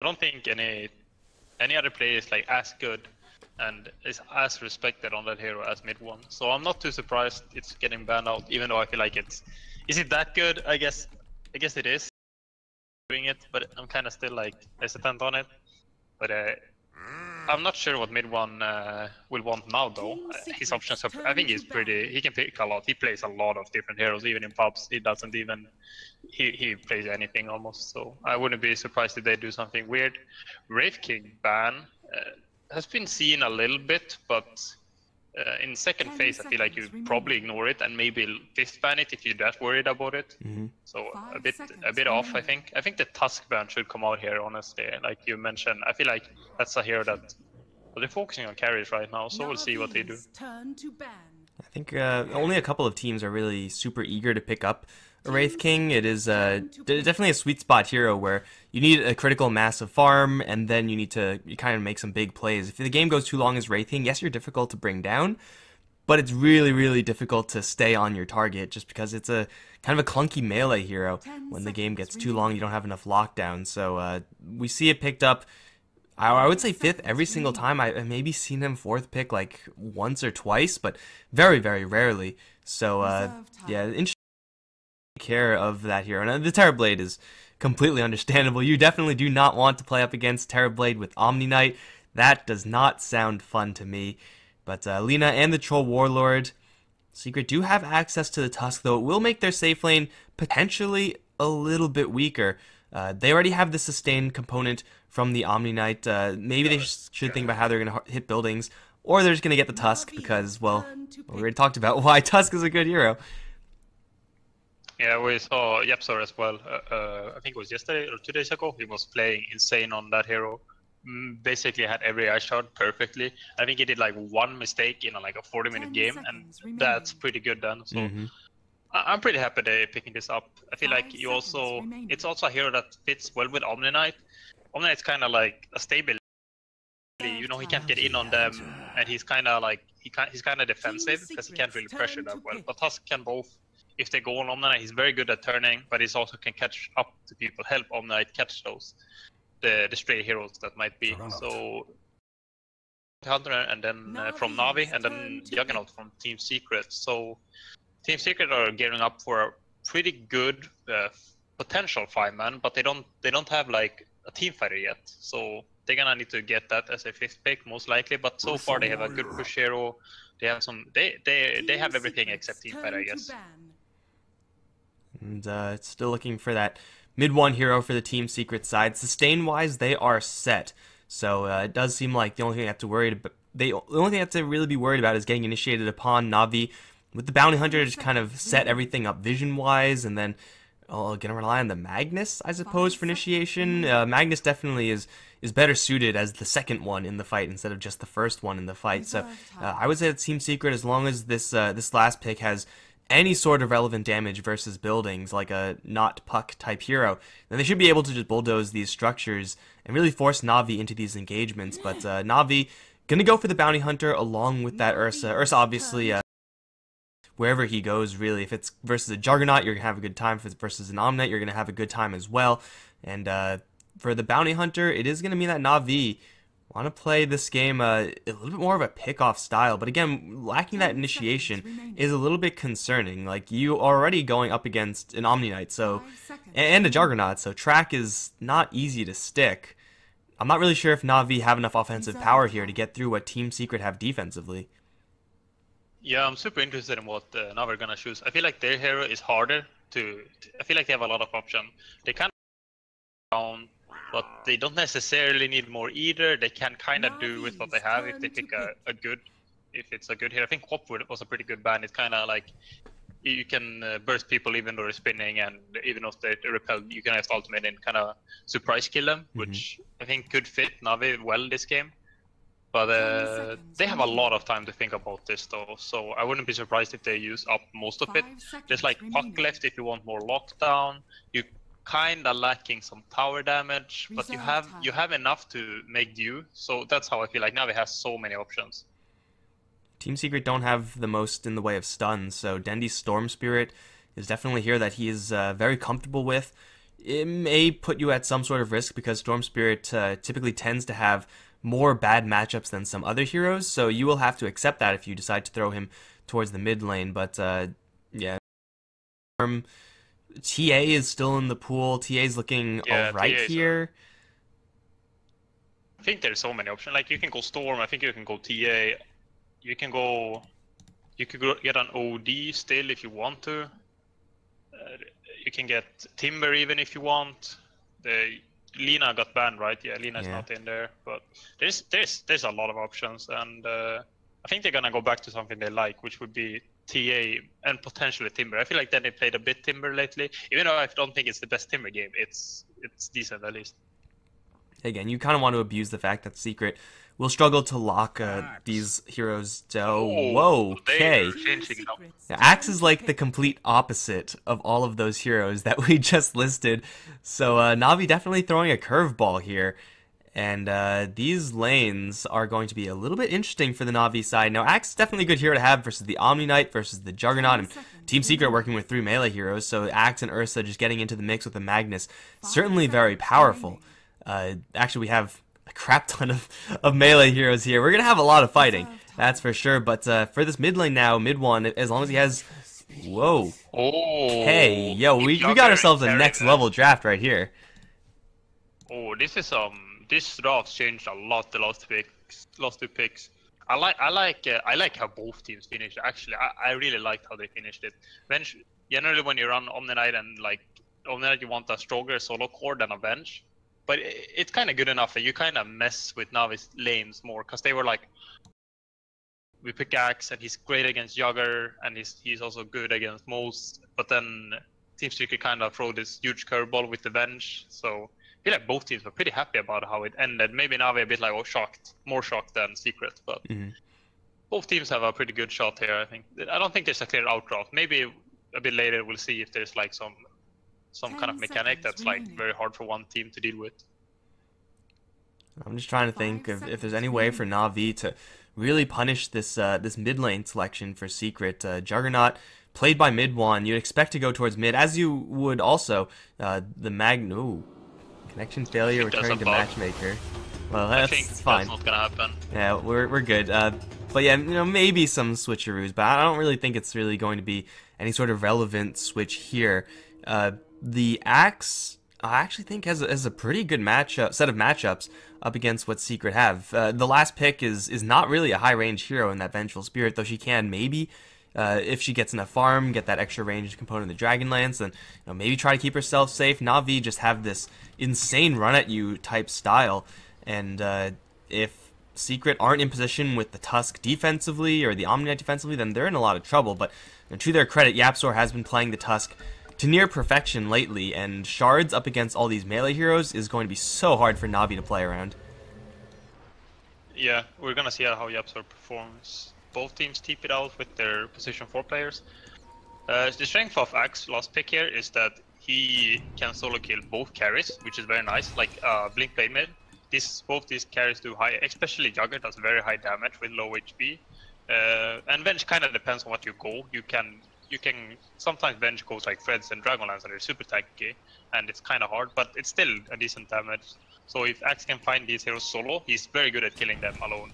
I don't think any other player is like as good and is as respected on that hero as mid one. So I'm not too surprised it's getting banned out, even though I feel like is it that good? I guess it is doing it, but I'm kind of still like hesitant on it. But I'm not sure what mid one will want now though. His options are, I think he can pick a lot. He plays a lot of different heroes, even in pubs. He doesn't even, he plays anything almost. So I wouldn't be surprised if they do something weird. Wraith King ban has been seen a little bit, but in second phase, I feel like you probably ignore it and maybe fifth ban it if you're that worried about it. So a bit off, I think. I think the Tusk ban should come out here, honestly. Like you mentioned, I feel like that's a hero that they're focusing on carries right now, so we'll see what they do. I think only a couple of teams are really super eager to pick up a Wraith King. It is definitely a sweet spot hero where you need a critical mass of farm, and then you kind of make some big plays. If the game goes too long as Wraith King, yes, you're difficult to bring down, but it's really, really difficult to stay on your target just because it's a kind of a clunky melee hero. When the game gets too long, you don't have enough lockdown. So we see it picked up, I would say fifth every single time. I maybe seen him fourth pick like once or twice, but very, very rarely. So yeah, interesting care of that hero. And the Terrorblade is completely understandable. You definitely do not want to play up against Terrorblade with Omni Knight. That does not sound fun to me. But Lina and the Troll Warlord Secret do have access to the Tusk, though it will make their safe lane potentially a little bit weaker. They already have the sustained component from the Omni Knight. Maybe they should think about how they're going to hit buildings, or they're just going to get the Tusk because, well, we already talked about why Tusk is a good hero. Yeah, we saw Yapsor as well. I think it was yesterday or 2 days ago. He was playing insane on that hero. Basically had every ice shard perfectly. I think he did like one mistake in like a 40-minute game, and that's pretty good then. So I'm pretty happy they're picking this up. I feel like it's also a hero that fits well with Omni Knight. Omni Knight's kind of like a stable. You know, he can't get in on them, and he's kind of like he's kind of defensive because he can't really pressure that well. But Tusk can both. If they go on Omni Knight, he's very good at turning, but he's also can catch up to people, help Omni Knight catch those the stray heroes that might be. So Hunter and then from NaVi, and then Juggernaut from Team Secret. So Team Secret are gearing up for a pretty good potential 5-man, but they don't have like a team fighter yet. So they're gonna need to get that as a 5th pick most likely. But so far they have a good push hero. They have some. They have everything except team fighter, I guess. And it's still looking for that mid one hero for the Team Secret side. Sustain wise, they are set. So it does seem like the only thing they have to really be worried about is getting initiated upon NaVi. With the Bounty Hunter, just kind of set everything up vision wise, and then gonna rely on the Magnus, I suppose, for initiation. Magnus definitely is better suited as the second one in the fight instead of just the first one in the fight. So I would say that Team Secret, as long as this last pick has any sort of relevant damage versus buildings, like a not puck type hero, then they should be able to just bulldoze these structures and really force NaVi into these engagements. But NaVi gonna go for the Bounty Hunter along with that Ursa. Ursa obviously, wherever he goes, really. If it's versus a Juggernaut, you're gonna have a good time. If it's versus an Omni, you're gonna have a good time as well. And for the Bounty Hunter, it is gonna mean that NaVi want to play this game a little bit more of a pick-off style, but again, lacking that initiation is a little bit concerning. Like, you are already going up against an Omni Knight, and a Juggernaut, so track is not easy to stick. I'm not really sure if NaVi have enough offensive power here to get through what Team Secret have defensively. Yeah, I'm super interested in what NaVi are gonna choose. I feel like their hero is harder to. I feel like they have a lot of options. They can down, but they don't necessarily need more either. They can kind of do with what they have if they pick if it's a good hero. I think Qualifier was a pretty good ban. It's kind of like you can burst people even though they're spinning, and even if they repel, you can have ultimate and kind of surprise kill them, which I think could fit NaVi well this game. But they have a lot of time to think about this though, so I wouldn't be surprised if they use up most of it. There's like puck left if you want more lockdown. You kinda lacking some tower damage, but you have enough to make do. So that's how I feel like NaVi has so many options. Team Secret don't have the most in the way of stuns, so Dendy's Storm Spirit is definitely here that he is very comfortable with. it may put you at some sort of risk because Storm Spirit typically tends to have more bad matchups than some other heroes, so you will have to accept that if you decide to throw him towards the mid lane. But yeah, TA is still in the pool. TA is looking alright here. I think there's so many options. Like you can go Storm. I think you can go TA. You can go. You could get an OD still if you want to. You can get Timber even if you want. Lina got banned, right? Yeah, Lina's not in there. But there's a lot of options, and I think they're gonna go back to something they like, which would be TA and potentially Timber. I feel like then they played a bit Timber lately, even though I don't think it's the best Timber game. It's decent at least. Again, you kind of want to abuse the fact that Secret will struggle to lock these heroes down. Whoa, okay. Axe is like the complete opposite of all of those heroes that we just listed. So NaVi definitely throwing a curveball here. And these lanes are going to be a little bit interesting for the NaVi side. Now, Axe is definitely a good hero to have versus the Omni Knight, versus the Juggernaut, and Team Secret working with 3 melee heroes. So Axe and Ursa just getting into the mix with the Magnus, certainly very powerful. Actually, we have a crap ton of melee heroes here. We're going to have a lot of fighting, that's for sure. But for this mid lane now, mid one, as long as he has... Whoa. Oh. Hey, yo, we got ourselves a next level draft right here. Oh, this is this draft changed a lot the last two picks. I like how both teams finished. Actually, I really liked how they finished it. Generally, when you run Omni Knight and like Omni Knight, you want a stronger solo core than a bench. But it's kind of good enough that you kind of mess with NaVi's lanes more, because they were like, we pick Axe and he's great against Jugger and he's also good against most. But then Team Secret kind of throw this huge curveball with the bench. So I feel like both teams were pretty happy about how it ended. Maybe NaVi a bit like, more shocked than Secret. But both teams have a pretty good shot here, I think. I don't think there's a clear outdraft. Maybe a bit later we'll see if there's like some kind of mechanic that's like very hard for one team to deal with. I'm just trying to think if there's any way for NaVi to really punish this this mid lane selection for Secret. Juggernaut played by mid one. You'd expect to go towards mid, as you would also the connection failure, returning to matchmaker. Well, that's fine. That's not gonna happen. Yeah, we're good. But yeah, maybe some switcheroos, but I don't really think it's really going to be any sort of relevant switch here. The Axe, I actually think has a pretty good set of matchups up against what Secret have. The last pick is not really a high range hero in that Vengeful Spirit, though she can maybe, if she gets enough farm, get that extra range component of the Dragonlance, then maybe try to keep herself safe. NaVi just have this insane run at you type style, and if Secret aren't in position with the Tusk defensively or the Omni Knight defensively, then they're in a lot of trouble. But to their credit, YapzOr has been playing the Tusk to near perfection lately, and shards up against all these melee heroes is going to be so hard for NaVi to play around. Yeah, we're gonna see how YapzOr performs. Both teams TP it out with their position 4 players. The strength of Axe last pick here is that he can solo kill both carries, which is very nice, like Blink Blade mid. Both these carries do high, especially Jugger does very high damage with low HP. And Venge kind of depends on what you go. You can sometimes Venge goes like Threads and Dragonlance and they're super tanky, and it's kind of hard, but it's still a decent damage. So if Axe can find these heroes solo, he's very good at killing them alone.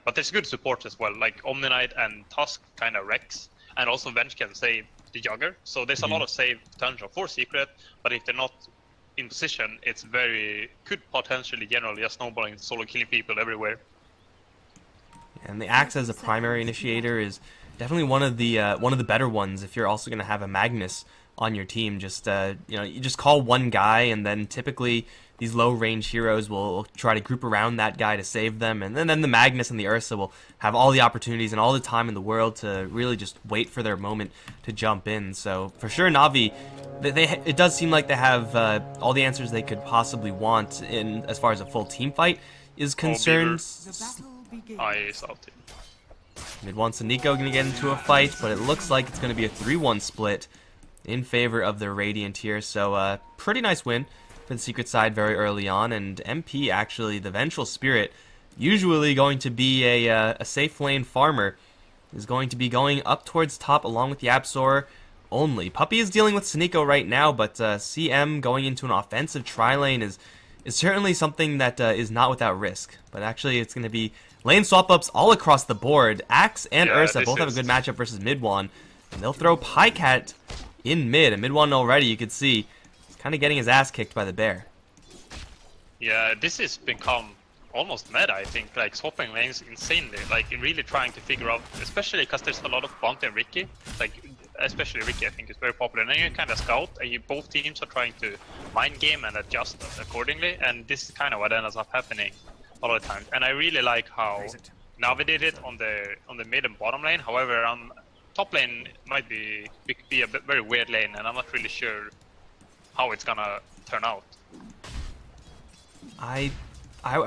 But there's good support as well, like Omni Knight and Tusk kind of wrecks, and also Venge can save the Jugger. So there's a lot of save potential for Secret, but if they're not in position, it's could potentially generally just snowballing, solo killing people everywhere. And the Axe as a primary initiator is definitely one of the better ones if you're also going to have a Magnus on your team. Just you just call one guy, and then typically these low range heroes will try to group around that guy to save them, and then the Magnus and the Ursa will have all the opportunities and all the time in the world to really just wait for their moment to jump in. So for sure, NaVi, it does seem like they have all the answers they could possibly want in as far as a full team fight is concerned. Mid wants and Nico going to get into a fight, but it looks like it's going to be a 3-1 split in favor of the Radiant here. So pretty nice win for the Secret side very early on, and MP actually, the Vengeful Spirit, usually going to be a safe lane farmer, is going to be going up towards top along with YapzOr. only. Puppy is dealing with Sneeko right now, but CM going into an offensive tri-lane is certainly something that is not without risk. But actually, it's going to be lane swap-ups all across the board. Axe and Ursa both have a good matchup versus Mid1. And they'll throw Pycat in mid. And Mid1 already, you could see, he's kind of getting his ass kicked by the bear. Yeah, this has become almost meta, I think, like swapping lanes insanely, like really trying to figure out, especially because there's a lot of Bounty and Ricky, like especially Ricky I think is very popular, and then you kind of scout, and both teams are trying to mind game and adjust accordingly, and this is kind of what ends up happening a lot of times. And I really like how NaVi did it on the mid and bottom lane. However, top lane might be a very weird lane, and I'm not really sure how it's gonna turn out. I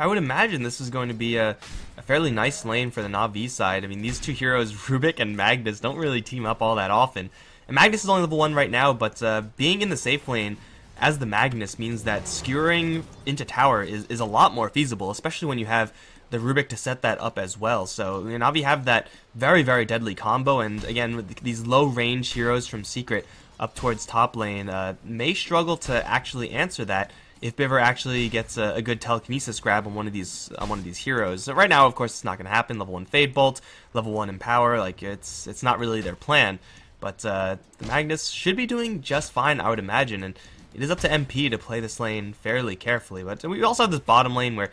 would imagine this is going to be a fairly nice lane for the NaVi side. I mean, these two heroes, Rubik and Magnus, don't really team up all that often. And Magnus is only level 1 right now, but being in the safe lane as the Magnus means that skewering into tower is a lot more feasible, especially when you have the Rubik to set that up as well. So NaVi have that very, very deadly combo, and again, with these low-range heroes from Secret up towards top lane, may struggle to actually answer that if Biver actually gets a good telekinesis grab on one of these heroes. Right now, of course, it's not going to happen. Level 1 Fade Bolt, level 1 Empower, like it's not really their plan. But the Magnus should be doing just fine, I would imagine, and it is up to MP to play this lane fairly carefully. But we also have this bottom lane where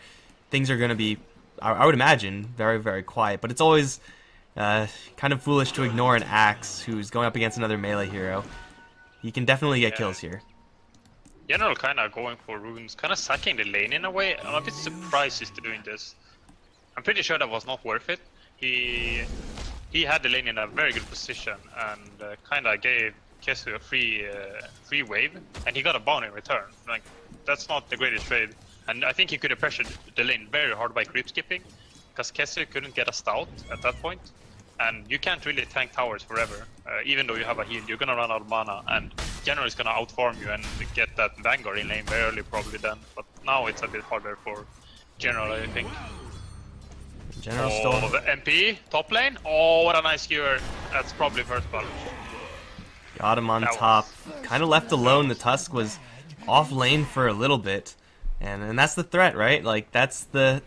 things are going to be, I would imagine, very, very quiet. But it's always kind of foolish to ignore an Axe who's going up against another melee hero. He can definitely get kills here. General kind of going for runes, kind of sacking the lane in a way. I'm a bit surprised he's doing this. I'm pretty sure that was not worth it. He had the lane in a very good position and kind of gave Kesu a free wave, and he got a bounty in return. Like, that's not the greatest trade. And I think he could have pressured the lane very hard by creep skipping, because Kesu couldn't get a stout at that point. And you can't really tank towers forever. Even though you have a heal, you're gonna run out of mana, and General is gonna outfarm you and get that Vanguard in lane very early probably then. But now it's a bit harder for General, I think. General still... the MP, top lane. Oh, what a nice skewer. That's probably first ball. Got him on top. Kind of left alone. The Tusk was off lane for a little bit. And that's the threat, right? Like, that's the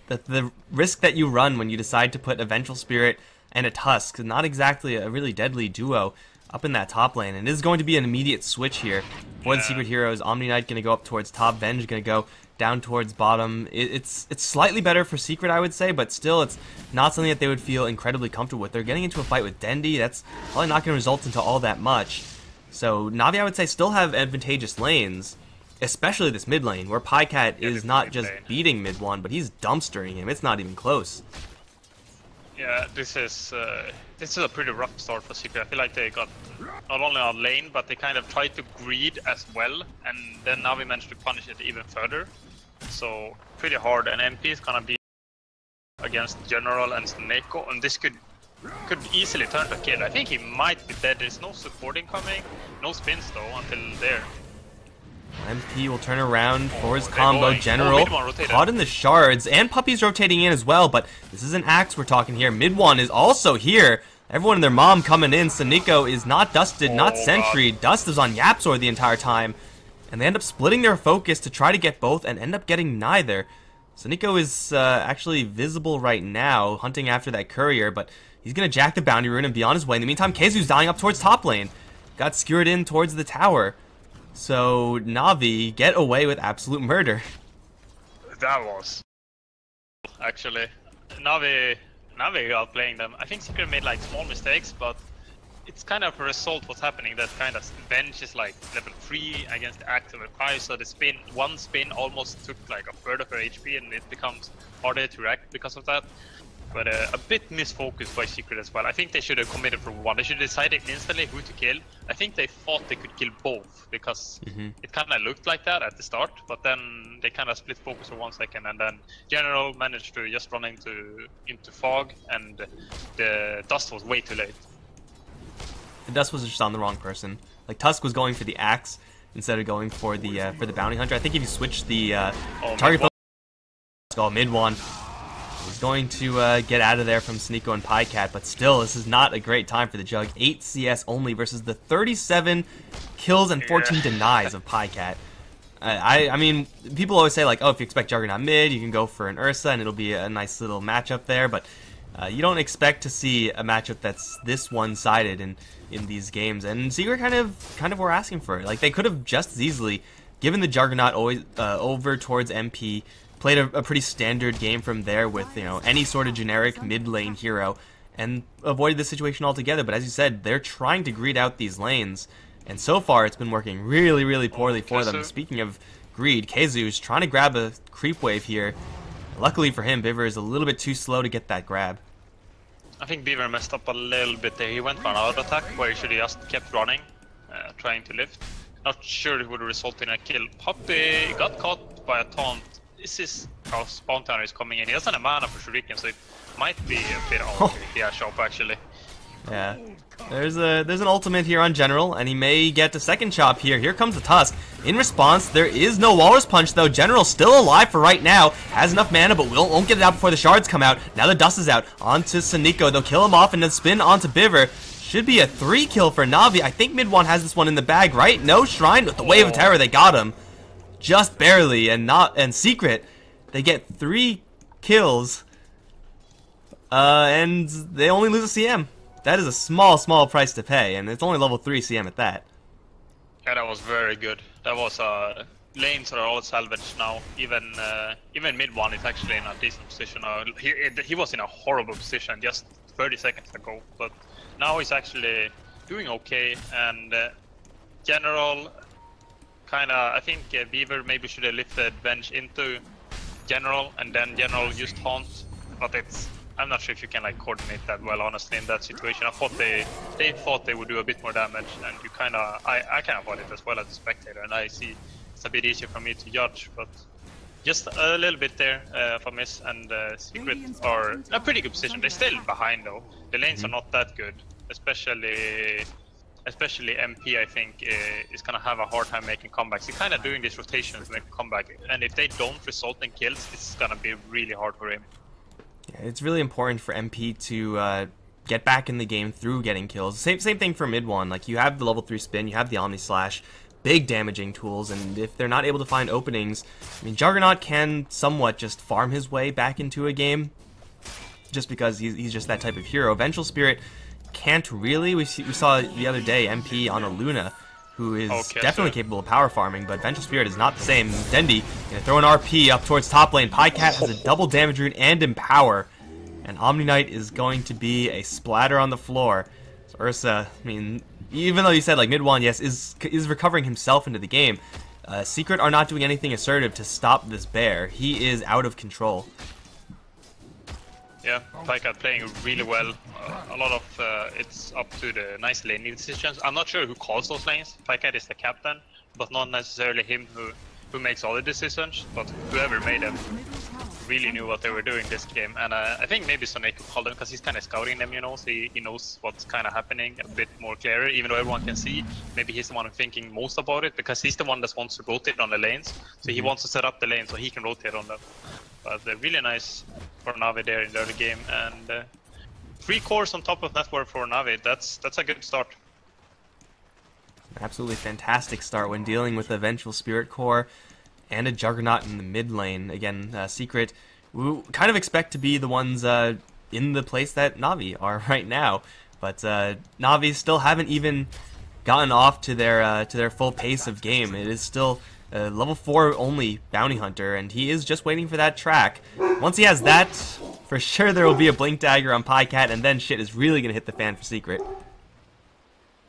risk that you run when you decide to put a Vengeful Spirit and a Tusk. Not exactly a really deadly duo up in that top lane. And it is going to be an immediate switch here for the Secret Heroes. Omni Knight going to go up towards top. Venge going to go down towards bottom. It's slightly better for Secret, I would say, but still it's not something that they would feel incredibly comfortable with. They're getting into a fight with Dendi. That's probably not going to result into all that much. So NaVi, I would say, still have advantageous lanes, especially this mid lane, where Pycat is not just beating mid one, but he's dumpstering him. It's not even close. Yeah, this is a pretty rough start for Secret. I feel like they got not only on lane, but they kind of tried to greed as well, and then NaVi managed to punish it even further. So pretty hard, and MP is gonna be against General and Sneeko, and this could easily turn to a kill. I think he might be dead. There's no supporting coming, no spins though until there. MP will turn around for his combo. General caught in the shards, and Puppy's rotating in as well, but this is an Axe we're talking here. Mid one is also here. Everyone and their mom coming in. Sneeko is not dusted, not sentry. Dust is on Yapzor the entire time, and they end up splitting their focus to try to get both and end up getting neither. Sneeko is actually visible right now, hunting after that courier, but he's going to jack the bounty rune and be on his way. In the meantime, Kezu's dying up towards top lane. Got skewered in towards the tower. So NaVi get away with absolute murder. That was actually NaVi outplaying them. I think Secret made like small mistakes, but it's kind of a result what's happening. That kind of Venge is like level 3 against the Axe level 5, so the one spin almost took like a third of her HP, and it becomes harder to react because of that. But a bit misfocused by Secret as well. I think they should have committed for one. They should have decided instantly who to kill. I think they thought they could kill both, because it kind of looked like that at the start, but then they kind of split focus for 1 second, and then General managed to just run into fog, and the Dust was way too late. The Dust was just on the wrong person. Like, Tusk was going for the Axe instead of going for the Bounty Hunter. I think if you switch the target focus, mid one. He's going to get out of there from Sneeko and Pycat, but still, this is not a great time for the Jug. 8 CS only versus the 37 kills and 14 denies of Pycat. I mean, people always say, like, oh, if you expect Juggernaut mid, you can go for an Ursa, and it'll be a nice little matchup there, but you don't expect to see a matchup that's this one-sided in these games, and Secret kind of were asking for it. Like, they could have just as easily given the Juggernaut always over towards MP, played a pretty standard game from there with, you know, any sort of generic mid lane hero, and avoided the situation altogether. But as you said, they're trying to greed out these lanes, and so far it's been working really, really poorly for them. Speaking of greed, Keizu's trying to grab a creep wave here. Luckily for him, Biver is a little bit too slow to get that grab. I think Beaver messed up a little bit there. He went for an auto attack where he should have just kept running, trying to lift. Not sure it would result in a kill. Puppy got caught by a taunt. This is how Spawn Tower is coming in. He doesn't have mana for Shuriken, so it might be a bit of a shop actually. Yeah, there's an ultimate here on General, and he may get a second chop here. Here comes the Tusk. In response, there is no Walrus Punch, though. General still alive for right now. Has enough mana, but won't get it out before the shards come out. Now the dust is out. Onto Sneeko. They'll kill him off and then spin onto Biver. Should be a 3 kill for NaVi. I think mid one has this one in the bag, right? No Shrine with the Wave of Terror. They got him. Just barely, and Secret, they get 3 kills, and they only lose a CM. That is a small price to pay, and it's only level 3 CM at that. Yeah, that was very good. That was lanes are all salvaged now. Even mid one is actually in a decent position now. He was in a horrible position just 30 seconds ago, but now he's actually doing okay. And General, I think Beaver maybe should have lifted Bench into General, and then General used Haunt, but I'm not sure if you can like coordinate that well, honestly, in that situation. I thought they thought they would do a bit more damage, and you I kind of bought it as well as a spectator, and I see it's a bit easier for me to judge, but just a little bit there for miss, and Secret are in a pretty good position. They're still behind though. The lanes are not that good, especially MP. I think is gonna have a hard time making comebacks. He's kind of doing these rotations to make a comeback, and if they don't result in kills, it's gonna be really hard for him. Yeah, it's really important for MP to get back in the game through getting kills. Same thing for mid one. Like, you have the level 3 spin, you have the Omni Slash, big damaging tools, and if they're not able to find openings, I mean, Juggernaut can somewhat just farm his way back into a game, just because he's just that type of hero. Vengeful Spirit can't really. We saw the other day MP on a Luna, who is definitely capable of power farming, but Vengeful Spirit is not the same. Dendi gonna throw an RP up towards top lane. Pycat has a double damage rune and Empower, and Omni Knight is going to be a splatter on the floor. So Ursa, I mean, even though you said like mid one, yes, is recovering himself into the game. Secret are not doing anything assertive to stop this bear. He is out of control. Yeah, Pycat playing really well. A lot of it's up to the nice laning decisions. I'm not sure who calls those lanes. Pycat is the captain, but not necessarily him who makes all the decisions. But whoever made them really knew what they were doing this game. And I think maybe Sneeko called them because he's kind of scouting them, you know. So he knows what's kind of happening a bit more clearer, even though everyone can see. Maybe he's the one thinking most about it because he's the one that wants to rotate on the lanes. So he wants to set up the lane so he can rotate on them. But they're really nice for NaVi there in the early game, and 3 cores on top of network for NaVi. That's a good start. Absolutely fantastic start when dealing with a Vengeful Spirit core and a Juggernaut in the mid lane. Again, Secret, we kind of expect to be the ones in the place that NaVi are right now, but NaVi still haven't even gotten off to their full pace of game. It is still level 4 only Bounty Hunter, and he is just waiting for that track. Once he has that, for sure there will be a Blink Dagger on Pycat, and then shit is really going to hit the fan for Secret.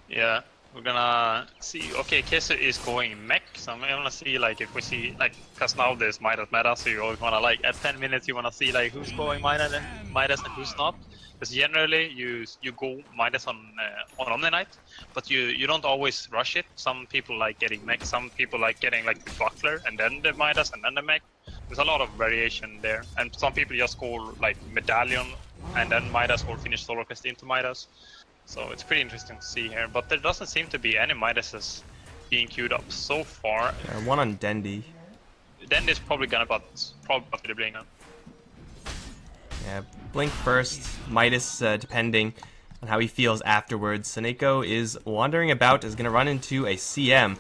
Yeah, we're gonna see. Okay, Kesa is going mech, so I'm gonna see like if we see like, because now there's Midas meta, so you always wanna like at 10 minutes you wanna see like who's going Midas and who's not. Because generally you go Midas on Omni Knight, but you don't always rush it. Some people like getting mech, some people like getting like the buckler and then the Midas and then the mech. There's a lot of variation there, and some people just go like medallion and then Midas, or finish solo quest into Midas. So it's pretty interesting to see here, but there doesn't seem to be any Midases being queued up so far. One on Dendi. Dendi's probably gonna probably the blink now. Yeah, blink first, Midas depending on how he feels afterwards. Seneko is wandering about, is going to run into a CM.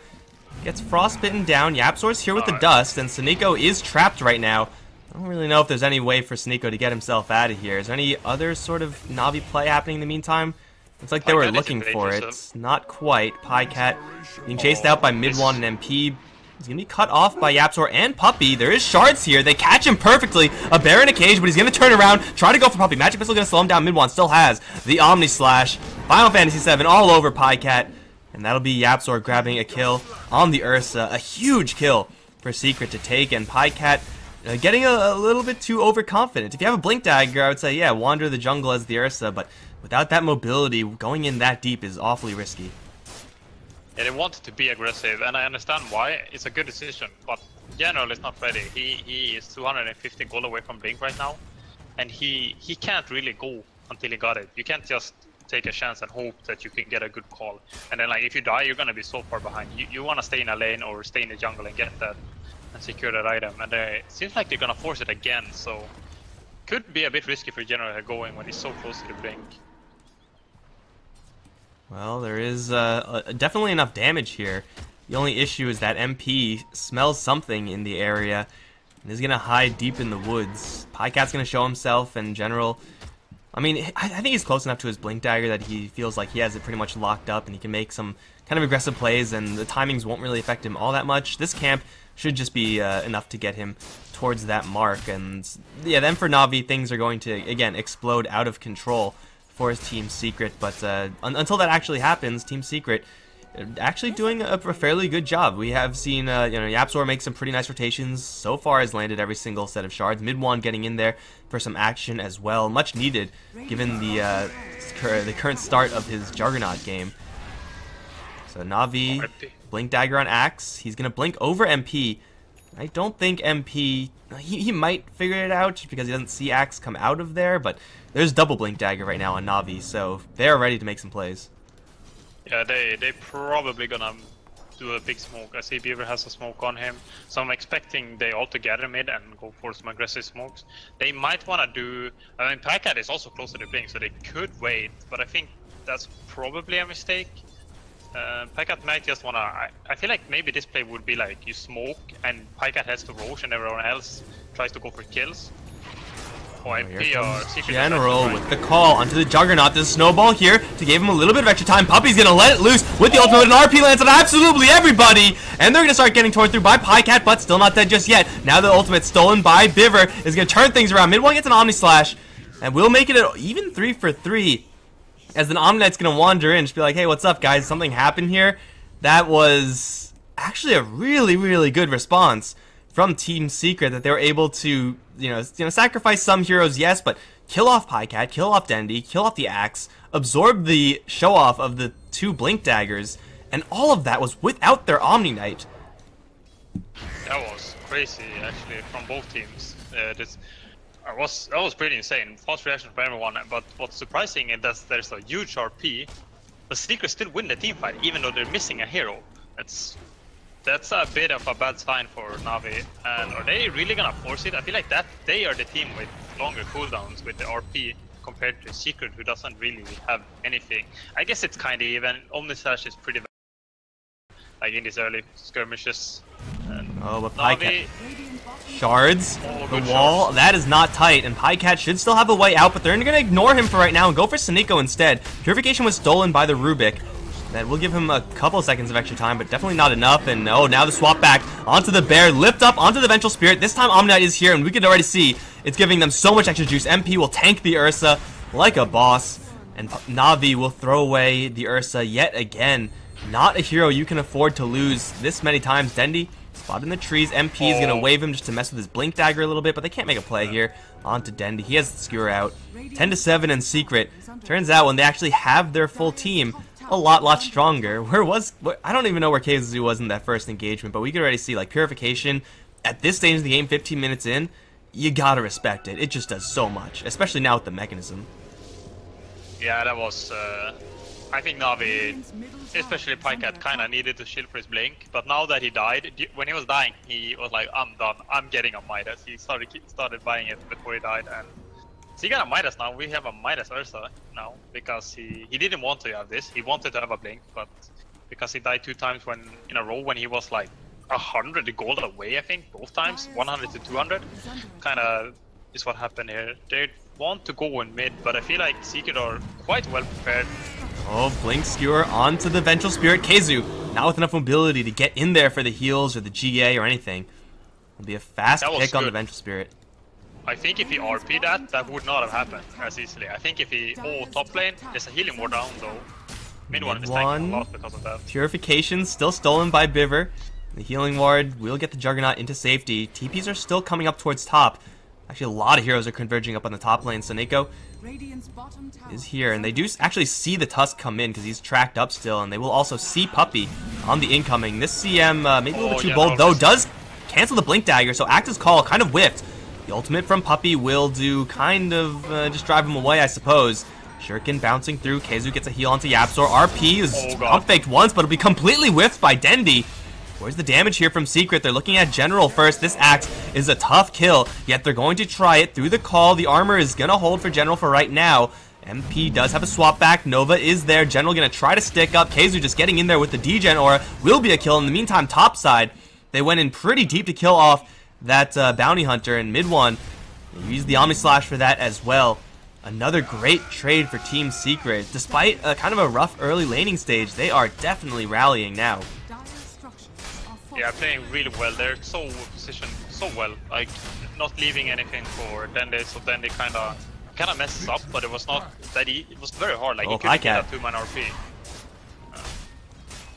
Gets frostbitten down. YapzOr's here with the dust, and Seneko is trapped right now. I don't really know if there's any way for Seneko to get himself out of here. Is there any other sort of Navi play happening in the meantime? Looks like they were looking for it. Not quite. Pycat being chased out by Mid1 and MP. He's going to be cut off by YapzOr and Puppey. There is shards here. They catch him perfectly. A bear in a cage, but he's going to turn around, try to go for Puppey. Magic Missile going to slow him down. Mid1 still has the Omni Slash. Final Fantasy VII all over Pycat. And that'll be YapzOr grabbing a kill on the Ursa. A huge kill for Secret to take. And Pycat getting a little bit too overconfident. If you have a Blink Dagger, I would say, yeah, wander the jungle as the Ursa. But without that mobility, going in that deep is awfully risky. Yeah, they wanted to be aggressive, and I understand why. It's a good decision, but General is not ready. He is 250 gold away from Blink right now, and he can't really go until he got it. You can't just take a chance and hope that you can get a good call. And then, like, if you die, you're gonna be so far behind. You want to stay in a lane or stay in the jungle and get that and secure that item. And it seems like they're gonna force it again, so could be a bit risky for General going when he's so close to the Blink. Well, there is definitely enough damage here. The only issue is that MP smells something in the area and is going to hide deep in the woods. Pycat's going to show himself, and General, I mean, I think he's close enough to his Blink Dagger that he feels like he has it pretty much locked up and he can make some kind of aggressive plays, and the timings won't really affect him all that much. This camp should just be enough to get him towards that mark. And yeah, then for Navi, things are going to, again, explode out of control for his Team Secret, but until that actually happens, Team Secret actually doing a fairly good job. We have seen YapzOr make some pretty nice rotations. So far has landed every single set of shards. Mid1 getting in there for some action as well, much needed given the current start of his Juggernaut game. So Navi, Blink Dagger on Axe. He's gonna blink over MP. I don't think MP, he might figure it out just because he doesn't see Axe come out of there, but there's double Blink Dagger right now on Navi, so they're ready to make some plays. Yeah, they probably gonna do a big smoke. I see Beaver has a smoke on him, so I'm expecting they all together mid and go for some aggressive smokes. They might wanna do, I mean, Pycat is also close to the Blink, so they could wait, but I think that's probably a mistake. Pycat might just wanna, I feel like maybe this play would be like you smoke and Pycat has to Roche and everyone else tries to go for kills. General with the call onto the Juggernaut. There's a snowball here to give him a little bit of extra time. Puppey's gonna let it loose with the ultimate, and RP lands on absolutely everybody, and they're gonna start getting torn through by Pycat, but still not dead just yet. Now the ultimate stolen by Biver is gonna turn things around. Mid1 gets an Omni Slash, and we'll make it an even 3 for 3. As an Omnight's gonna wander in, just be like, hey, what's up, guys? Something happened here. That was actually a really, really good response from Team Secret, that they were able to, sacrifice some heroes, yes, but kill off Pycat, kill off Dendy, kill off the Axe, absorb the show-off of the 2 Blink Daggers, and all of that was without their Omni Knight. That was crazy, actually, from both teams. That was pretty insane. Fast reaction from everyone, but what's surprising is that there's a huge RP, but Secret still win the team fight, even though they're missing a hero. That's a bit of a bad sign for Navi. And are they really gonna force it? I feel like that they are the team with longer cooldowns with the RP compared to Secret, who doesn't really have anything. I guess it's kind of even. Omnislash is pretty bad, like in these early skirmishes. And but Pycat shards the wall. Shards. That is not tight, and Pycat should still have a way out, but they're gonna ignore him for right now and go for Seneko instead. Purification was stolen by the Rubik. That will give him a couple of seconds of extra time, but definitely not enough. And now the swap back onto the Bear, lift up onto the Vengeful Spirit. This time Omni Knight is here, and we can already see it's giving them so much extra juice. MP will tank the Ursa like a boss, and Navi will throw away the Ursa yet again. Not a hero you can afford to lose this many times. Dendy spot in the trees. MP is gonna wave him just to mess with his Blink Dagger a little bit, but they can't make a play here. Onto Dendy. He has the skewer out. 10-7 in Secret. Turns out when they actually have their full team, a lot stronger. I don't even know where KZU was in that first engagement, but we could already see, like, Purification at this stage of the game, 15 minutes in, you gotta respect it. It just does so much, especially now with the mechanism. Yeah, that was I think Navi, especially Pycat, kinda needed to shield for his Blink, but now that he died, when he was dying, he was like, I'm done, I'm getting a Midas. He started buying it before he died, and So he got a Midas now. We have a Midas Ursa now because he didn't want to have this. He wanted to have a Blink, but because he died 2 times in a row when he was like 100 gold away, I think, both times, 100 to 200, kind of is what happened here. They want to go in mid, but I feel like Secret are quite well prepared. Oh, Blink Skewer onto the Vengeful Spirit. Keizu, not with enough mobility to get in there for the heals or the GA or anything. It'll be a fast pick on the Vengeful Spirit. I think if he RP'd that would not have happened as easily. I think if he... Oh, top lane, there's a healing ward down though. Mid one is tanking a lot because of that. Purification still stolen by Biver. The healing ward will get the Juggernaut into safety. TPs are still coming up towards top. Actually, a lot of heroes are converging up on the top lane. So Neko is here, and they do actually see the Tusk come in because he's tracked up still, and they will also see Puppey on the incoming. This CM, maybe a little bit too bold, though, does cancel the Blink Dagger, so Active's Call kind of whiffed. The ultimate from Puppey will do kind of just drive him away, I suppose. Shuriken bouncing through. Keizu gets a heal onto Yapzor. RP is pump faked once, but it'll be completely whiffed by Dendi. Where's the damage here from Secret? They're looking at General first. This axe is a tough kill, yet they're going to try it through the call. The armor is going to hold for General for right now. MP does have a swap back. Nova is there. General going to try to stick up. Keizu just getting in there with the degen aura will be a kill. In the meantime, top side, they went in pretty deep to kill off that bounty hunter in mid one. They used the Omni Slash for that as well. Another great trade for Team Secret. Despite kind of a rough early laning stage, they are definitely rallying now. Yeah, playing really well. They're so positioned so well, like not leaving anything for Dendi. So Dendi kind of messes up, but it was not that it was very hard. Like he couldn't get a 2-man RP.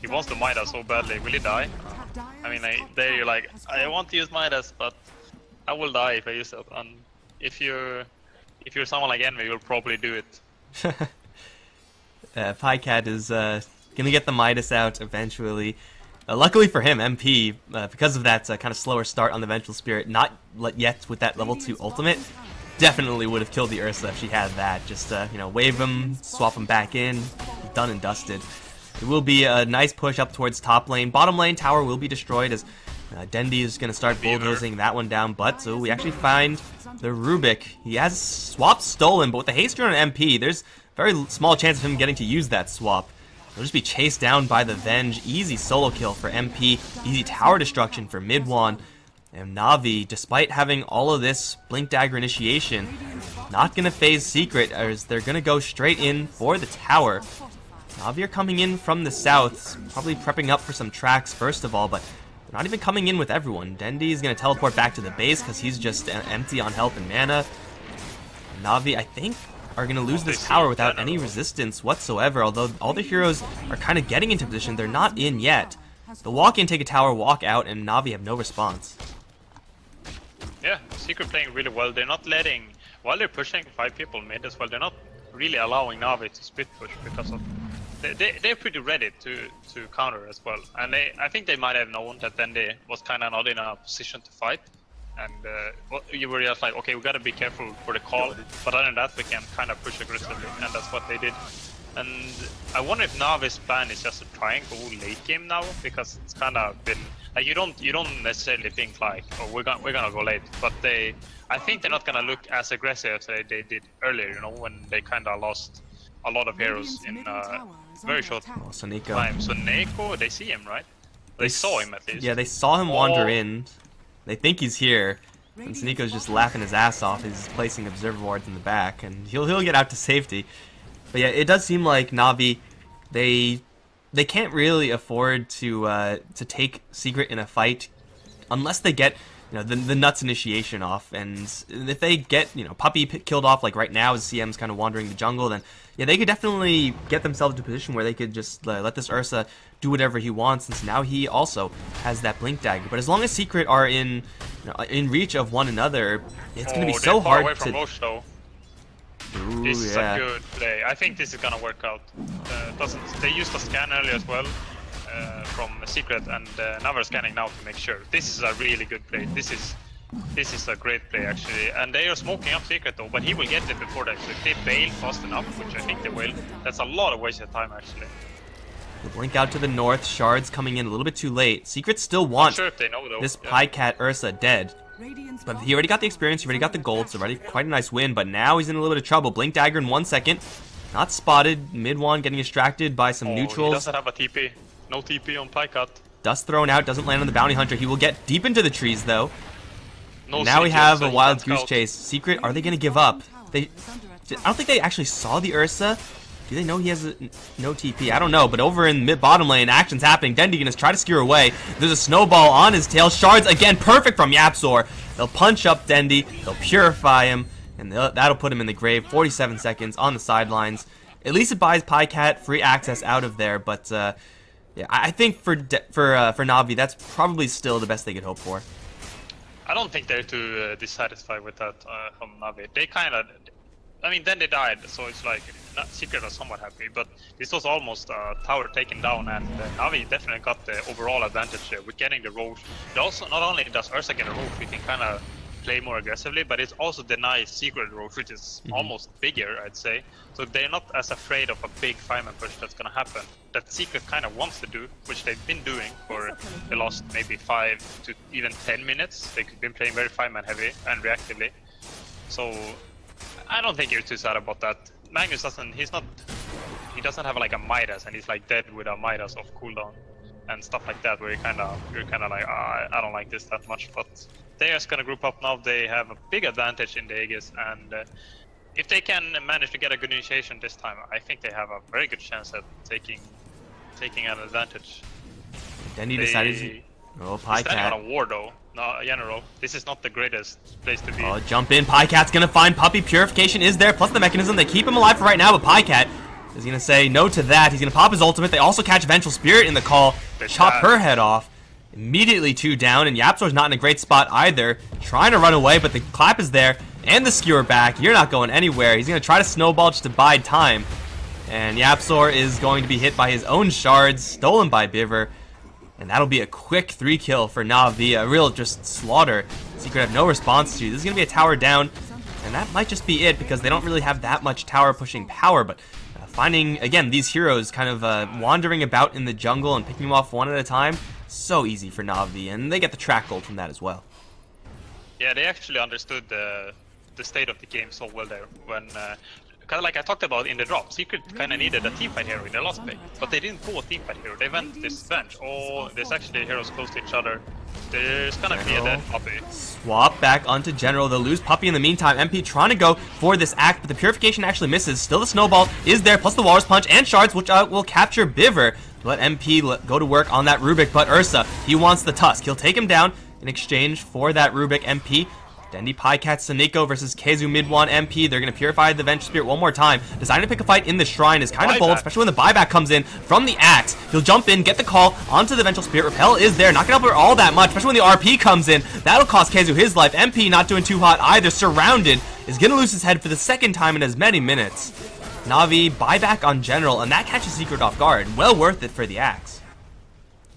He wants to Midas so badly. Will he die? I mean, they're like, I want to use Midas, but I will die if I use it. And if you're someone like Envy, you'll probably do it. Pycat is gonna get the Midas out eventually. Luckily for him, MP, because of that kind of slower start on the Vengeful Spirit, not yet with that level 2 ultimate, definitely would have killed the Ursa if she had that. Just, you know, wave him, swap him back in, done and dusted. It will be a nice push up towards top lane. Bottom lane tower will be destroyed as Dendi is going to start bulldozing that one down. But so we actually find the Rubik. He has swap stolen, but with the haste rune on MP, there's very small chance of him getting to use that swap. He'll just be chased down by the Venge. Easy solo kill for MP. Easy tower destruction for Midwan. And NaVi, despite having all of this Blink Dagger initiation, not going to phase Secret as they're going to go straight in for the tower. NaVi are coming in from the south, probably prepping up for some tracks first of all, but they're not even coming in with everyone. Dendi is going to teleport back to the base because he's just empty on health and mana. NaVi, I think, are going to lose this tower without any resistance whatsoever, although all the heroes are kind of getting into position. They're not in yet. They'll walk in, take a tower, walk out, and NaVi have no response. Yeah, Secret playing really well. They're not letting, while they're pushing 5 people mid as well, they're not really allowing NaVi to split push because of they're pretty ready to counter as well. And I think they might have known that Dendi was kind of not in a position to fight. And you were just like, okay, we gotta be careful for the call, but other than that, we can kind of push aggressively, and that's what they did. And I wonder if NaVi's plan is just to try and go late game now, because it's kind of been like you don't necessarily think like, oh, we're gonna go late, but I think they're not gonna look as aggressive as they did earlier, you know, when they kind of lost a lot of heroes in very short time. So Neko, they see him, right? They saw him at least. Yeah, they saw him wander in. They think he's here, and Nico's just laughing his ass off. He's placing observer wards in the back, and he'll get out to safety. But yeah, it does seem like NaVi, they can't really afford to take Secret in a fight unless they get, you know, the nuts initiation off. And if they get, you know, Puppey killed off like right now as CM's kind of wandering the jungle, then yeah, they could definitely get themselves into a position where they could just let this Ursa do whatever he wants, since now he also has that Blink Dagger. But as long as Secret are in reach of one another, it's going to be so hard away to... from Roche, though. Ooh, this is a good play. I think this is going to work out. They used a scan earlier as well from Secret, and now we're scanning now to make sure. This is a really good play. This is a great play actually, and they are smoking up Secret though, but he will get it before that. So if they bail fast enough, which I think they will, that's a lot of wasted time actually. The blink out to the north, shards coming in a little bit too late. Secret still want Not sure if they know, though. This Pycat Ursa dead. But he already got the experience, he already got the gold, so already quite a nice win. But now he's in a little bit of trouble. Blink Dagger in 1 second. Not spotted. Mid one getting distracted by some neutrals. He doesn't have a TP. No TP on Pycat. Dust thrown out, doesn't land on the Bounty Hunter. He will get deep into the trees though. No now we have a wild goose scout. chase. Secret, are they going to give up? I don't think they actually saw the Ursa. Do they know he has no TP? I don't know, but over in mid-bottom lane, action's happening. Dendi gonna try to skewer away. There's a snowball on his tail. Shards, again, perfect from Yapzor. They'll punch up Dendi, they'll purify him, and that'll put him in the grave. 47 seconds on the sidelines. At least it buys Pycat free access out of there, but yeah, I think for NaVi, that's probably still the best they could hope for. I don't think they're too dissatisfied with that from NaVi. They kind of, I mean, then they died, so it's like, Secret was somewhat happy, but this was almost a tower taken down, and NaVi definitely got the overall advantage there with getting the Roche. It also, not only does Ursa get a Roche, we can kind of play more aggressively, but it also denies Secret Roche, which is almost bigger, I'd say. So they're not as afraid of a big fireman push that's gonna happen. That Secret kind of wants to do, which they've been doing for the last maybe 5 to even 10 minutes. They've been playing very fireman heavy and reactively. So I don't think you're too sad about that. Magnus doesn't, he doesn't have like a Midas, and he's like dead with a Midas of cooldown and stuff like that, where you're kind of like, I don't like this that much. But they're just gonna group up now. They have a big advantage in the Aegis, and if they can manage to get a good initiation this time, I think they have a very good chance at taking an advantage. Then he decided, oh, Pycat. He's standing on Pycat. a ward though. No, general, this is not the greatest place to be. Oh, jump in. Pycat's gonna find Puppey. Purification is there, plus the mechanism. They keep him alive for right now, but Pycat is gonna say no to that. He's gonna pop his ultimate. They also catch Vengeful Spirit in the call, chop her head off. Immediately 2 down, and Yapzor's not in a great spot either. Trying to run away, but the clap is there, and the skewer back. You're not going anywhere. He's gonna try to snowball just to bide time. And Yapzor is going to be hit by his own shards, stolen by Biver. And that'll be a quick 3-kill for NaVi, a real just slaughter. Secret have no response to. This is going to be a tower down, and that might just be it because they don't really have that much tower pushing power, but finding, again, these heroes kind of wandering about in the jungle and picking them off one at a time, so easy for NaVi, and they get the track gold from that as well. Yeah, they actually understood the state of the game so well there when kind of like I talked about in the drop, Secret kind of needed a teamfight hero in their last pick, but they didn't go a teamfight hero. They went this bench. Oh, there's actually heroes close to each other. There's gonna be a dead Puppey. Swap back onto General. They'll lose Puppey in the meantime. MP trying to go for this act, but the Purification actually misses. Still the Snowball is there, plus the Walrus Punch and Shards, which will capture Biver. Let MP go to work on that Rubik, but Ursa, he wants the Tusk. He'll take him down in exchange for that Rubik. MP. Dendi, Pycat, Saniko versus Keizu Midwan MP. They're going to purify the Vengeful Spirit one more time. Deciding to pick a fight in the Shrine is kind of bold, especially when the buyback comes in from the Axe. He'll jump in, get the call onto the Vengeful Spirit. Repel is there, not going to help her all that much, especially when the RP comes in. That'll cost Keizu his life. MP not doing too hot either. Surrounded, is going to lose his head for the second time in as many minutes. NaVi, buyback on General, and that catches Secret off guard. Well worth it for the Axe.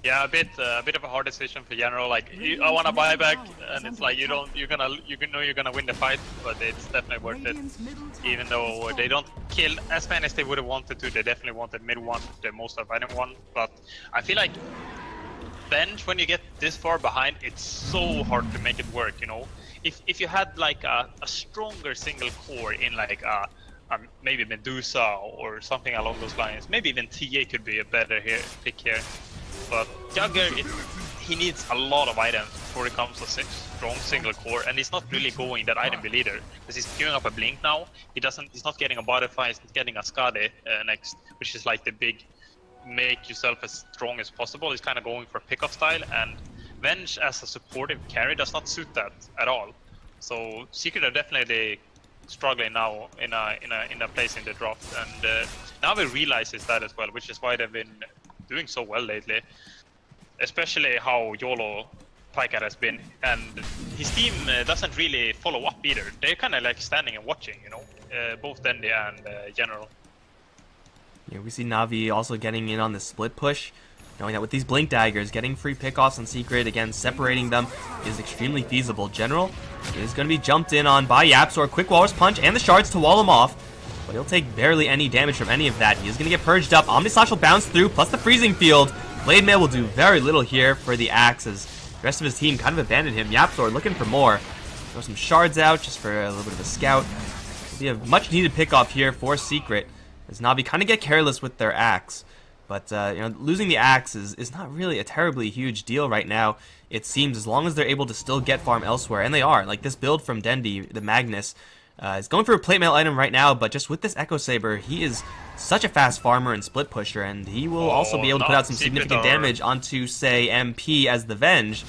Yeah, a bit of a hard decision for General. Like, I want to buy back, and it's like you're gonna win the fight, but it's definitely worth it. Even though they don't kill as many as they would have wanted to, they definitely wanted mid one, the most advanced one. But I feel like bench, when you get this far behind, it's so hard to make it work. You know, if you had like a stronger single core in like maybe Medusa or something along those lines, maybe even TA could be a better pick here. But Jugger, he needs a lot of items before he comes to a strong single core, and he's not really going that item build either, because he's queuing up a Blink now. He's not getting a Butterfly, he's not getting a Skade next, which is like the big make yourself as strong as possible. He's kind of going for pickup style, and Venge as a supportive carry does not suit that at all. So Secret are definitely struggling now in a place in the draft, and now he realizes that as well, which is why they've been doing so well lately, especially how YOLO Pycat has been, and his team doesn't really follow up either. They're kind of like standing and watching, you know, both Dendi and General. Yeah, we see NaVi also getting in on the split push, knowing that with these Blink Daggers, getting free pickoffs on Secret, again, separating them is extremely feasible. General is going to be jumped in on by Yapzor, quick Walrus Punch and the Shards to wall him off. But he'll take barely any damage from any of that. He is going to get purged up. Omnislash will bounce through, plus the Freezing Field. Blade Mail will do very little here for the Axe, as The rest of his team kind of abandoned him. Yapzor looking for more. Throw some shards out just for a little bit of a scout. It'll be a much needed pickoff here for Secret, as NaVi kind of get careless with their axe. But you know, losing the axe is not really a terribly huge deal right now. It seems, as long as they're able to still get farm elsewhere, and they are. Like this build from Dendi, the Magnus, is going for a plate mail item right now, but just with this Echo Saber, he is such a fast farmer and split pusher, and he will also be able to put out some significant damage onto, say, MP as the Venge.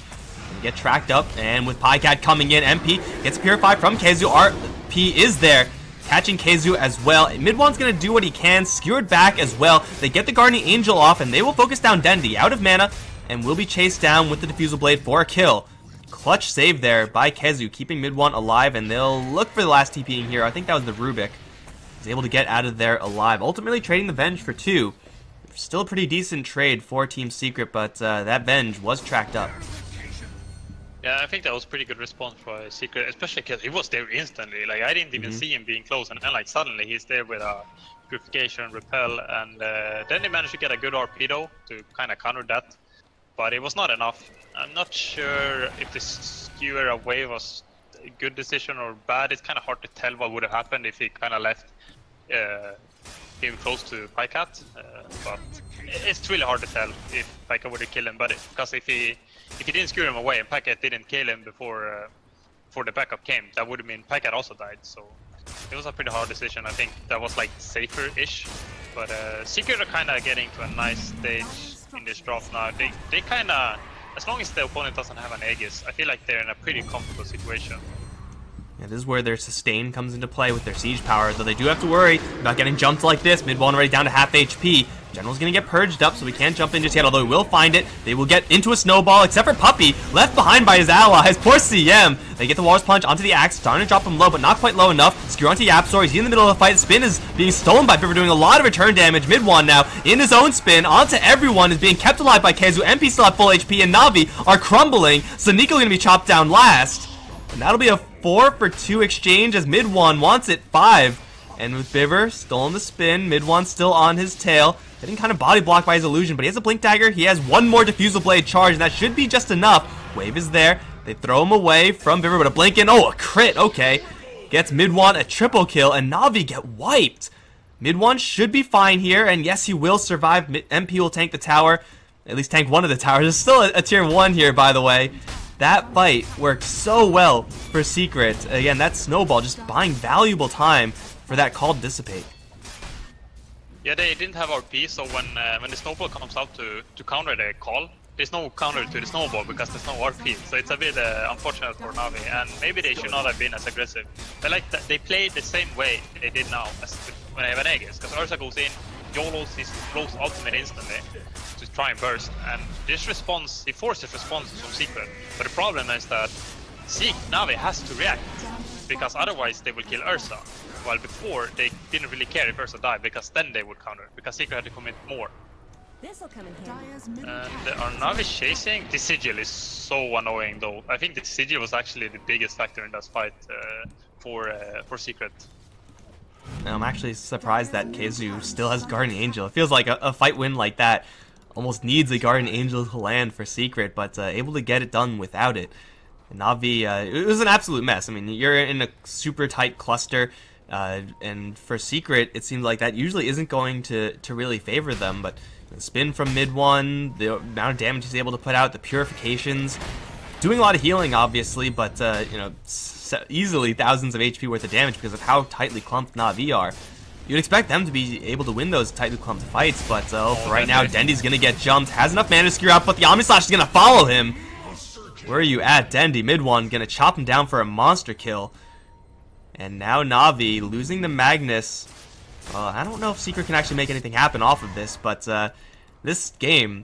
And get tracked up, and with Pycat coming in, MP gets Purify from Keizu. RP is there, catching Keizu as well. Mid1's going to do what he can, skewered back as well. They get the Guardian Angel off, and they will focus down Dendi, out of mana, and will be chased down with the Diffusal Blade for a kill. Clutch save there by Keizu, keeping Mid1 alive, and they'll look for the last TP in here. I think that was the Rubik. He's able to get out of there alive, ultimately trading the Venge for 2. Still a pretty decent trade for Team Secret, but that Venge was tracked up. Yeah, I think that was pretty good response for Secret, especially because he was there instantly. Like, I didn't even see him being close, and then like suddenly he's there with a Purification, Repel, and then they managed to get a good RP though to kind of counter that, but it was not enough. I'm not sure if the skewer away was a good decision or bad. It's kind of hard to tell what would have happened if he kind of left him close to Pycat, but it's really hard to tell if Pycat would have killed him. But because if he didn't skewer him away and Pycat didn't kill him before the backup came, that would have mean Pycat also died. So it was a pretty hard decision. I think that was like safer-ish. But Secret are kind of getting to a nice stage in this draft now. They kind of, as long as the opponent doesn't have an Aegis, I feel like they're in a pretty comfortable situation. Yeah, this is where their sustain comes into play with their siege power, though they do have to worry about getting jumped like this. Mid-1 already down to half HP. General's gonna get purged up, so we can't jump in just yet, although he will find it. They will get into a snowball, except for Puppey, left behind by his allies. Poor CM. They get the Walrus Punch onto the axe, starting to drop him low, but not quite low enough. Skewer onto Yapzor. He's in the middle of the fight. Spin is being stolen by Biver, doing a lot of return damage. Mid-1 now, in his own spin, onto everyone, is being kept alive by Keizu. MP still at full HP, and NaVi are crumbling, so Nico gonna be chopped down last. And that'll be a 4-for-2 exchange, as Mid-1 wants it 5. And with Biver stolen the spin, Mid-1 still on his tail, getting kind of body blocked by his illusion, but he has a Blink Dagger. He has one more Diffusal Blade charge, and that should be just enough. Wave is there. They throw him away from Biver, but a blink in. Oh, a crit. Okay. Gets Mid-1 a triple kill, and NaVi get wiped. Mid-1 should be fine here, and yes, he will survive. MP will tank the tower. At least tank one of the towers. There's still a tier 1 here, by the way. That fight worked so well for Secret. Again, that snowball just buying valuable time for that call to dissipate. Yeah, they didn't have RP, so when the snowball comes out to counter the call, there's no counter to the snowball because there's no RP. So it's a bit unfortunate for NaVi, and maybe they should not have been as aggressive. They played the same way they did now as when they have an Aegis, because Ursa goes in, YOLOs his close ultimate instantly to try and burst, and this response, he forces responses from Secret. But the problem is that NaVi has to react, because otherwise they will kill Ursa. While before, they didn't really care if Ursa died, because then they would counter, because Secret had to commit more. And are NaVi chasing? The Sigil is so annoying though. I think the Sigil was actually the biggest factor in that fight for Secret. I'm actually surprised that Keizu still has Guardian Angel. It feels like a fight win like that almost needs a Guardian Angel to land for Secret, but able to get it done without it. And NaVi, it was an absolute mess. I mean, you're in a super tight cluster, and for Secret, it seems like that usually isn't going to really favor them, but the spin from Mid-1, the amount of damage he's able to put out, the purifications, doing a lot of healing, obviously, but, you know, easily thousands of HP worth of damage because of how tightly clumped NaVi are. You'd expect them to be able to win those tightly clumped fights, but for right now, Dendi's gonna get jumped, has enough mana to skewer out, but the Omni Slash is gonna follow him. Where are you at, Dendi? Mid-1 gonna chop him down for a monster kill. And now NaVi losing the Magnus. I don't know if Secret can actually make anything happen off of this, but this game,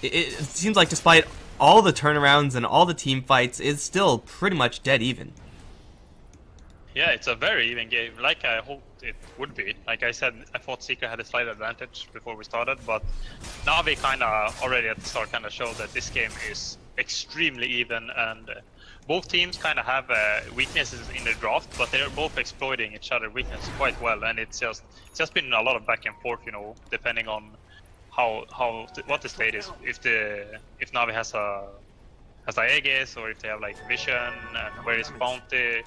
it seems like despite all the turnarounds and all the team fights, it's still pretty much dead even. Yeah, it's a very even game, like I hoped it would be. Like I said, I thought Secret had a slight advantage before we started, but NaVi kind of already at the start kind of showed that this game is extremely even, and both teams kind of have weaknesses in the draft, but they're both exploiting each other's weaknesses quite well, and it's just been a lot of back and forth, you know, depending on what the state is. If NaVi has has Aegis, or if they have like vision, and where is bounty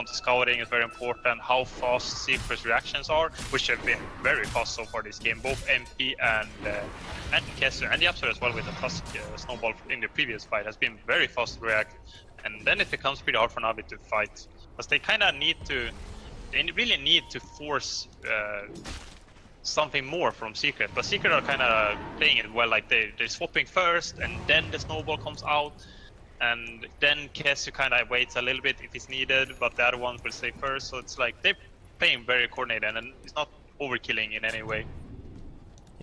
scouting is very important. How fast Secret's reactions are, which have been very fast so far this game. Both MP and Kessler and Yapster as well with the Tusk snowball in the previous fight has been very fast to react, and then it becomes pretty hard for NaVi to fight because they kind of really need to force something more from Secret, but Secret are kind of playing it well, like they're swapping first and then the snowball comes out, and then Kessu kind of waits a little bit if it's needed, but the other ones will stay first, so it's like they're playing very coordinated and it's not overkilling in any way.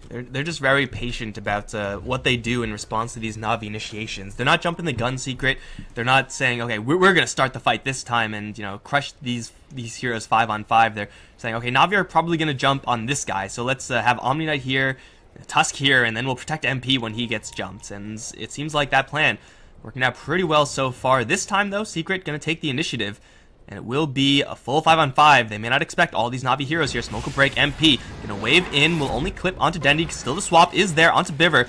They're just very patient about what they do in response to these NaVi initiations. They're not jumping the gun Secret. They're not saying, okay, we're going to start the fight this time and, you know, crush these heroes 5-on-5. They're saying, okay, NaVi are probably going to jump on this guy, so let's have Omni Knight here, Tusk here, and then we'll protect MP when he gets jumped. And it seems like that plan working out pretty well so far. This time, though, Secret going to take the initiative. And it will be a full 5-on-5. They may not expect all these NaVi heroes here. Smoke will break. MP gonna wave in. Will only clip onto Dendy. Still the swap is there onto Biver.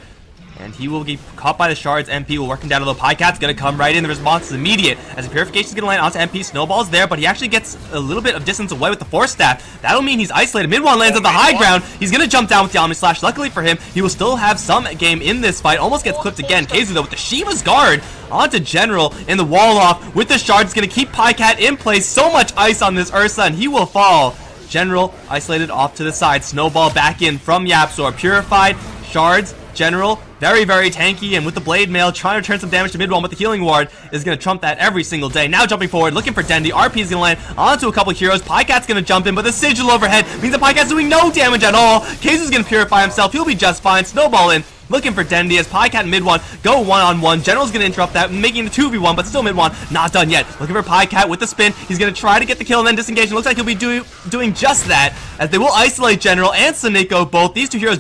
And he will get caught by the shards. MP will work him down a little. Pycat's gonna come right in. The response is immediate. As the Purification is gonna land onto MP. Snowball's there, but he actually gets a little bit of distance away with the Force Staff. That'll mean he's isolated. Mid-1 lands on the high ground. He's gonna jump down with the Omni Slash. Luckily for him, he will still have some game in this fight. Almost gets clipped again. KZu though with the Shiva's Guard onto General in the wall off with the shards. Gonna keep Pycat in place. So much ice on this Ursa and he will fall. General isolated off to the side. Snowball back in from Yapsor. Purified. Shards. General, very, very tanky, and with the Blade Mail, trying to return some damage to mid-1, but the Healing Ward is going to trump that every single day. Now jumping forward, looking for Dendy. RP is going to land onto a couple heroes. Pycat's going to jump in, but the Sigil overhead means that Pycat's doing no damage at all. KZu's going to purify himself. He'll be just fine. Snowball in, looking for Dendy as Pycat and mid-1 go one-on-one. General's going to interrupt that, making it a 2v1, but still mid-1 not done yet. Looking for Pycat with the spin. He's going to try to get the kill and then disengage. It looks like he'll be doing just that, as they will isolate General and Saneko both. These two heroes.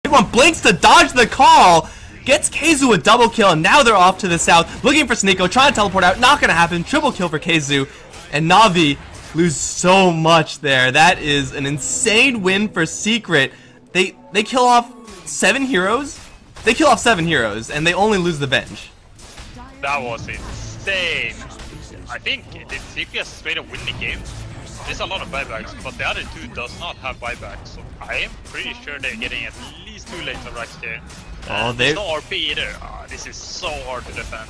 One blinks to dodge the call, gets KZu a double kill, and now they're off to the south, looking for Saneko, trying to teleport out, not gonna happen, triple kill for KZu, and NaVi lose so much there. That is an insane win for Secret. They kill off 7 heroes, and they only lose the Venge. That was insane. I think Secret has straight up win the game. There's a lot of buybacks, but the other two does not have buybacks, so I am pretty sure they're getting at least 2 lanes of racks here. There's no RP either. This is so hard to defend.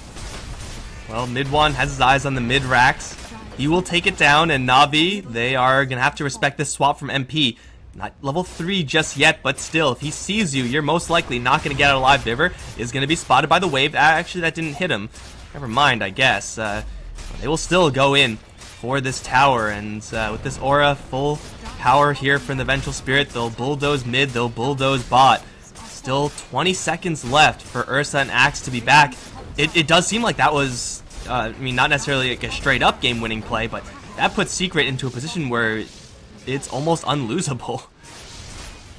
Well, mid-1 has his eyes on the mid racks. He will take it down, and NaVi, they are going to have to respect this swap from MP. Not level 3 just yet, but still, if he sees you, you're most likely not going to get out alive. Biver is going to be spotted by the wave. Actually, that didn't hit him. Never mind, I guess. They will still go in for this tower, and with this aura full power here from the Vengeful Spirit, they'll bulldoze mid, they'll bulldoze bot. Still 20 seconds left for Ursa and Axe to be back. It does seem like that was, I mean, not necessarily like a straight up game winning play, but that puts Secret into a position where it's almost unlosable.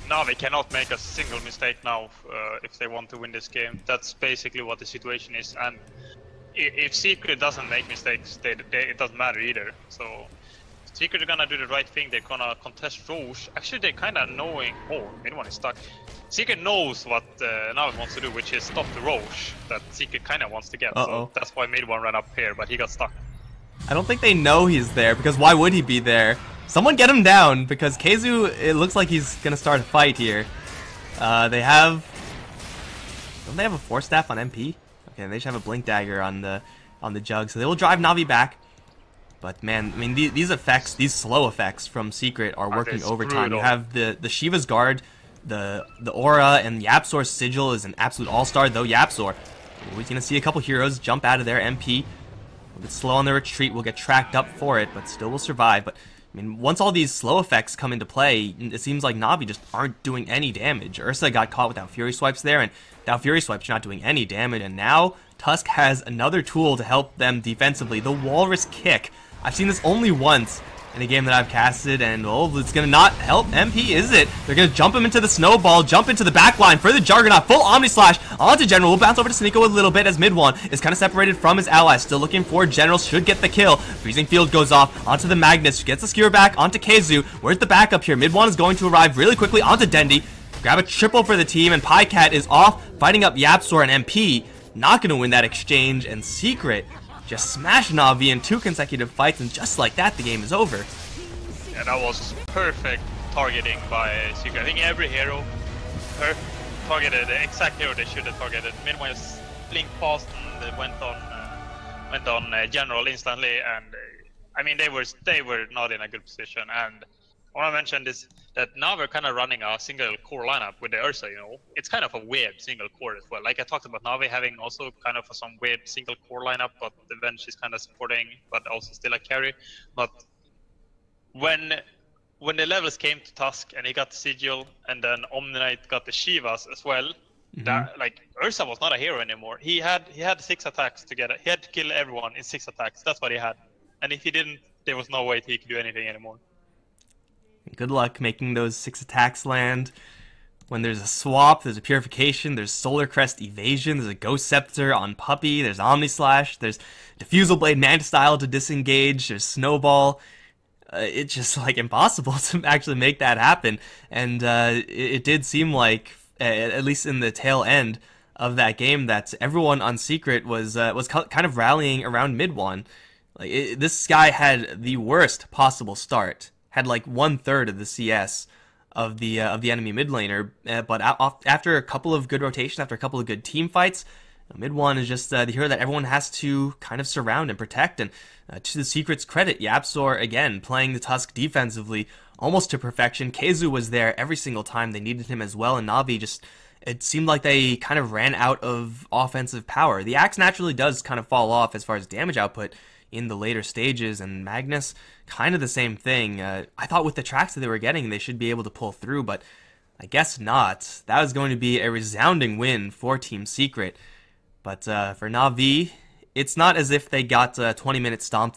No, they cannot make a single mistake now if they want to win this game. That's basically what the situation is, and if Secret doesn't make mistakes, it doesn't matter either. So Secret are gonna do the right thing. They're gonna contest Roche. Actually, they're kind of knowing. Oh, mid-1 is stuck. Secret knows what NaVi wants to do, which is stop the Roche that Secret kind of wants to get. So that's why mid-1 ran up here, but he got stuck. I don't think they know he's there, because why would he be there? Someone get him down, because KZu, it looks like he's gonna start a fight here. Don't they have a Force Staff on MP? Okay, they just have a Blink Dagger on the Jug, so they will drive NaVi back. But man, I mean, these effects, these slow effects from Secret are working overtime. You have the Shiva's Guard, the Aura, and Yapsor's Sigil is an absolute all-star, though Yapsor. We're going to see a couple heroes jump out of there. MP a bit slow on the retreat, will get tracked up for it, but still will survive. But I mean, once all these slow effects come into play, it seems like NaVi just aren't doing any damage. Ursa got caught without Fury Swipes there, and without Fury Swipes, you're not doing any damage. And now Tusk has another tool to help them defensively, the Walrus Kick. I've seen this only once in a game that I've casted, and oh, it's gonna not help MP, is it? They're gonna jump him into the snowball, jump into the back line for the Juggernaut, full Omni Slash onto General. We'll bounce over to Saneko a little bit as mid-1 is kind of separated from his allies, still looking for General, should get the kill. Freezing Field goes off onto the Magnus, gets the skewer back onto KZu. Where's the backup here? Mid-1 is going to arrive really quickly onto Dendy, grab a triple for the team, and Pycat is off, fighting up Yapsor and MP. not going to win that exchange, and Secret just smashed NaVi in 2 consecutive fights, and just like that, the game is over. Yeah, that was perfect targeting by Secret. I think every hero targeted the exact hero they should have targeted. Meanwhile, just blinked past and went on general instantly, and I mean they were not in a good position. And I want to mention this, that now we're kind of running a single core lineup with the Ursa, you know. It's kind of a weird single core as well. Like I talked about NaVi having also kind of some weird single core lineup, but the Venge is kind of supporting, but also still a carry. But when the levels came to Tusk and he got the Sigil and then Omni-Knight got the Shivas as well, that, like, Ursa was not a hero anymore. He had 6 attacks to get it. He had to kill everyone in 6 attacks. That's what he had. And if he didn't, there was no way he could do anything anymore. Good luck making those 6 attacks land. When there's a swap, there's a purification, there's Solar Crest evasion, there's a Ghost Scepter on Puppey, there's Omni Slash, there's Diffusal Blade Manta Style to disengage, there's Snowball. It's just like impossible to actually make that happen. And it did seem like, at least in the tail end of that game, that everyone on Secret was kind of rallying around mid one. Like this guy had the worst possible start. Had like 1/3 of the CS of the enemy mid laner, but after a couple of good rotations, after a couple of good team fights, mid one is just the hero that everyone has to kind of surround and protect. And to the Secret's credit, YapzOr again playing the Tusk defensively almost to perfection. Keizu was there every single time they needed him as well, and NaVi just, it seemed like they kind of ran out of offensive power. The Axe naturally does kind of fall off as far as damage output in the later stages, and Magnus, kind of the same thing. I thought with the tracks that they were getting, they should be able to pull through, but I guess not. That was going to be a resounding win for Team Secret. But for NaVi, it's not as if they got 20 minutes stomped